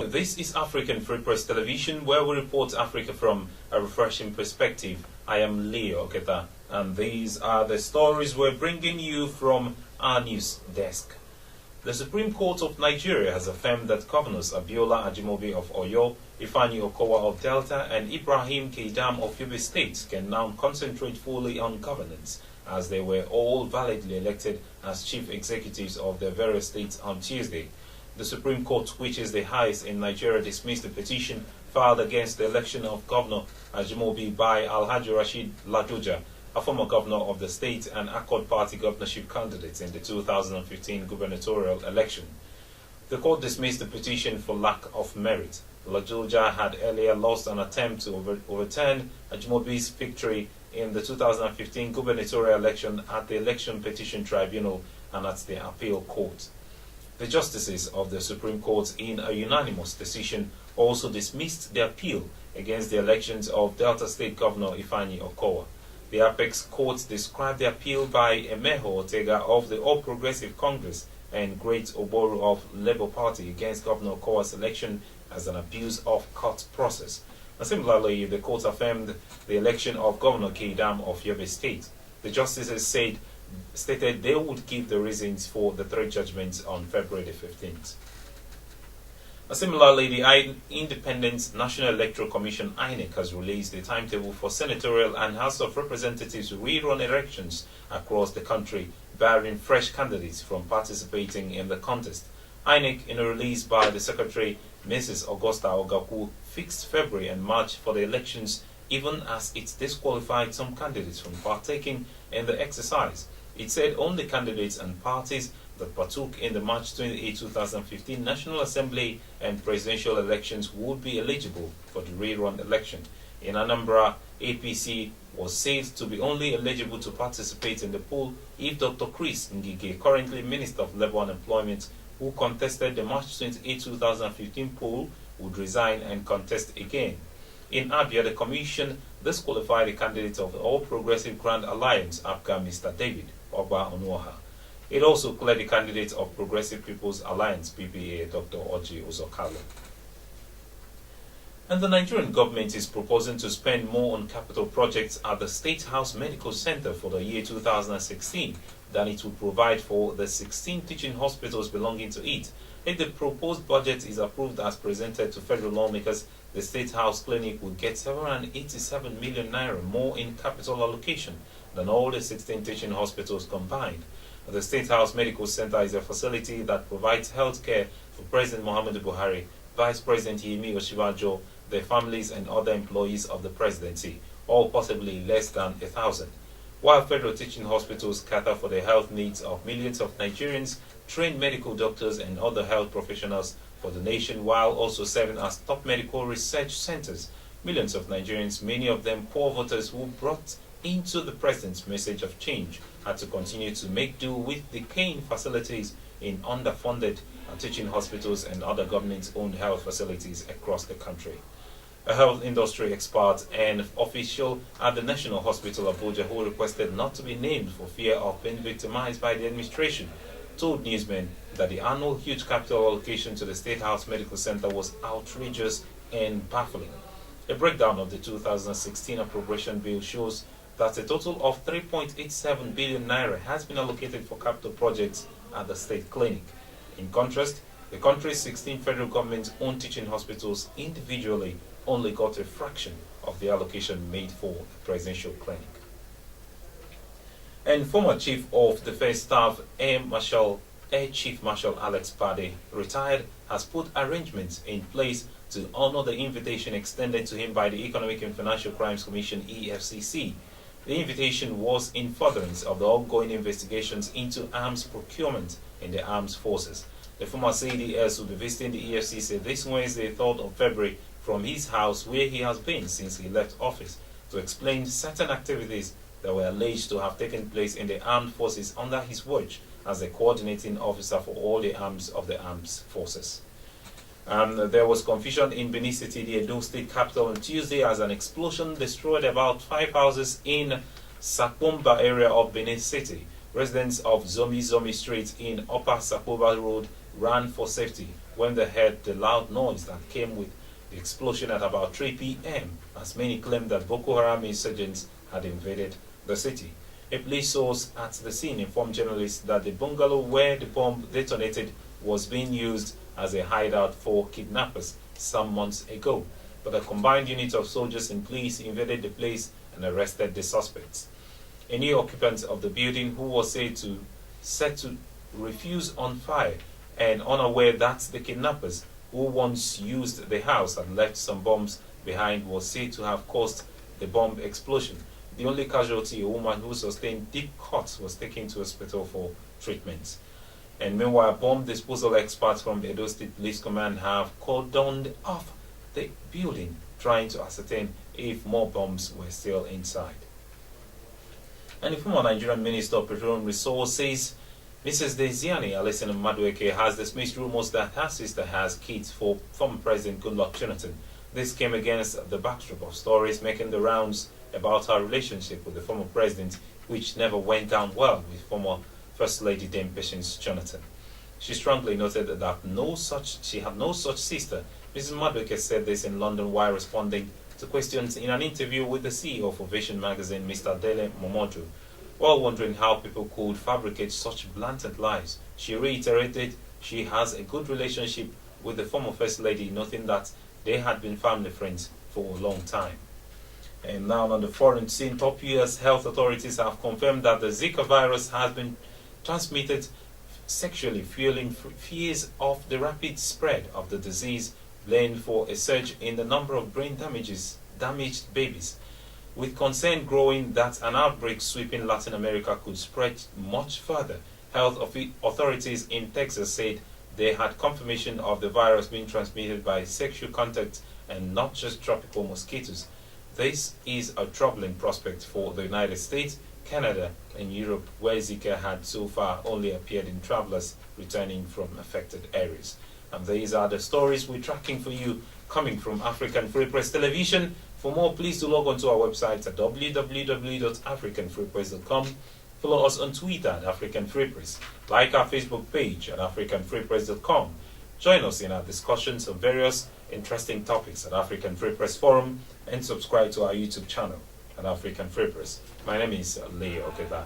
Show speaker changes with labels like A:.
A: This is African Free Press Television, where we report Africa from a refreshing perspective. I am Leo Oketa, and these are the stories we're bringing you from our news desk. The Supreme Court of Nigeria has affirmed that Governors Abiola Ajimobi of Oyo, Ifeanyi Okowa of Delta, and Ibrahim Keidam of Yobe State can now concentrate fully on governance, as they were all validly elected as chief executives of their various states on Tuesday. The Supreme Court, which is the highest in Nigeria, dismissed the petition filed against the election of Governor Ajimobi by Alhaji Rashid Ladoja, a former governor of the state and Accord Party governorship candidate in the 2015 gubernatorial election. The court dismissed the petition for lack of merit. Ladoja had earlier lost an attempt to overturn Ajimobi's victory in the 2015 gubernatorial election at the Election Petition Tribunal and at the Appeal Court. The justices of the Supreme Court, in a unanimous decision, also dismissed the appeal against the elections of Delta State Governor Ifeanyi Okowa. The Apex Court described the appeal by Emeho Ortega of the All Progressive Congress and Great Oboru of Labour Party against Governor Okowa's election as an abuse of court process. And similarly, the court affirmed the election of Governor Keidam of Yobe State. The justices stated they would give the reasons for the three judgments on February the 15th. Similarly, the Independent National Electoral Commission (INEC) has released the timetable for senatorial and House of Representatives rerun elections across the country, barring fresh candidates from participating in the contest. INEC, in a release by the Secretary, Mrs. Augusta Ogaku, fixed February and March for the elections, even as it disqualified some candidates from partaking in the exercise. It said only candidates and parties that partook in the March 28, 2015 National Assembly and presidential elections would be eligible for the rerun election. In Anambra, APC was said to be only eligible to participate in the poll if Dr. Chris Ngige, currently Minister of Labour and Employment, who contested the March 28, 2015 poll, would resign and contest again. In Abia, the Commission disqualified the candidate of the All Progressive Grand Alliance, APGA, Mr. David Oba Onuoha. It also cleared the candidate of Progressive People's Alliance, PPA, Dr. Oji Uzokalo. And the Nigerian government is proposing to spend more on capital projects at the State House Medical Center for the year 2016 than it would provide for the 16 teaching hospitals belonging to it. If the proposed budget is approved as presented to federal lawmakers, the State House Clinic would get 787 million naira more in capital allocation than all the 16 teaching hospitals combined. The State House Medical Center is a facility that provides health care for President Muhammadu Buhari, Vice President Yemi Osinbajo, their families and other employees of the presidency, all possibly less than 1,000. While federal teaching hospitals cater for the health needs of millions of Nigerians, trained medical doctors and other health professionals for the nation, while also serving as top medical research centers, millions of Nigerians, many of them poor voters who brought into the president's message of change, had to continue to make do with decaying facilities in underfunded teaching hospitals and other government-owned health facilities across the country. A health industry expert and official at the National Hospital Abuja, who requested not to be named for fear of being victimized by the administration, told newsmen that the annual huge capital allocation to the State House Medical Center was outrageous and baffling. A breakdown of the 2016 appropriation bill shows that a total of 3.87 billion naira has been allocated for capital projects at the state clinic. In contrast, the country's 16 federal government-owned teaching hospitals individually only got a fraction of the allocation made for the presidential clinic. And former Chief of Defense Staff Air Chief Marshal Alex Pade, retired, has put arrangements in place to honor the invitation extended to him by the Economic and Financial Crimes Commission (EFCC). The invitation was in furtherance of the ongoing investigations into arms procurement in the armed forces. The former CDS will be visiting the EFCC this Wednesday, 3rd of February, from his house where he has been since he left office, to explain certain activities that were alleged to have taken place in the armed forces under his watch as the coordinating officer for all the arms of the armed forces. There was confusion in Benin City, the Edo State capital, on Tuesday as an explosion destroyed about 5 houses in Sakbomba area of Benin City. Residents of Zomi Street in Upper Sakbomba Road ran for safety when they heard the loud noise that came with the explosion at about 3 p.m. as many claimed that Boko Haram insurgents had invaded the city. A police source at the scene informed journalists that the bungalow where the bomb detonated was being used as a hideout for kidnappers some months ago, but a combined unit of soldiers and police invaded the place and arrested the suspects. A new occupant of the building, who was said to refuse on fire and unaware that the kidnappers who once used the house and left some bombs behind, was said to have caused the bomb explosion. The only casualty, a woman who sustained deep cuts, was taken to hospital for treatment. And meanwhile, bomb disposal experts from the Edo State Police Command have cordoned off the building, trying to ascertain if more bombs were still inside. And the former Nigerian Minister of Petroleum Resources, Mrs. Desiani Alison Madueke, has dismissed rumors that her sister has kids for former President Goodluck Jonathan. This came against the backdrop of stories making the rounds about her relationship with the former president, which never went down well with former First Lady Dame Patience Jonathan. She strongly noted that she had no such sister. Mrs. Madueke said this in London while responding to questions in an interview with the CEO of Ovation magazine, Mr. Dele Momodu. While wondering how people could fabricate such blatant lies, she reiterated she has a good relationship with the former First Lady, noting that they had been family friends for a long time. And now on the foreign scene, top US health authorities have confirmed that the Zika virus has been transmitted sexually, fueling fears of the rapid spread of the disease, laying for a surge in the number of brain damaged babies. With concern growing that an outbreak sweeping Latin America could spread much further, health authorities in Texas said they had confirmation of the virus being transmitted by sexual contact and not just tropical mosquitoes. This is a troubling prospect for the United States, Canada, and Europe, where Zika had so far only appeared in travelers returning from affected areas. And these are the stories we're tracking for you, coming from African Free Press Television. For more, please do log on to our website at www.africanfreepress.com. Follow us on Twitter at African Free Press. Like our Facebook page at africanfreepress.com. Join us in our discussions on various interesting topics at African Free Press Forum, and subscribe to our YouTube channel at African Free Press. My name is Leo Okeba.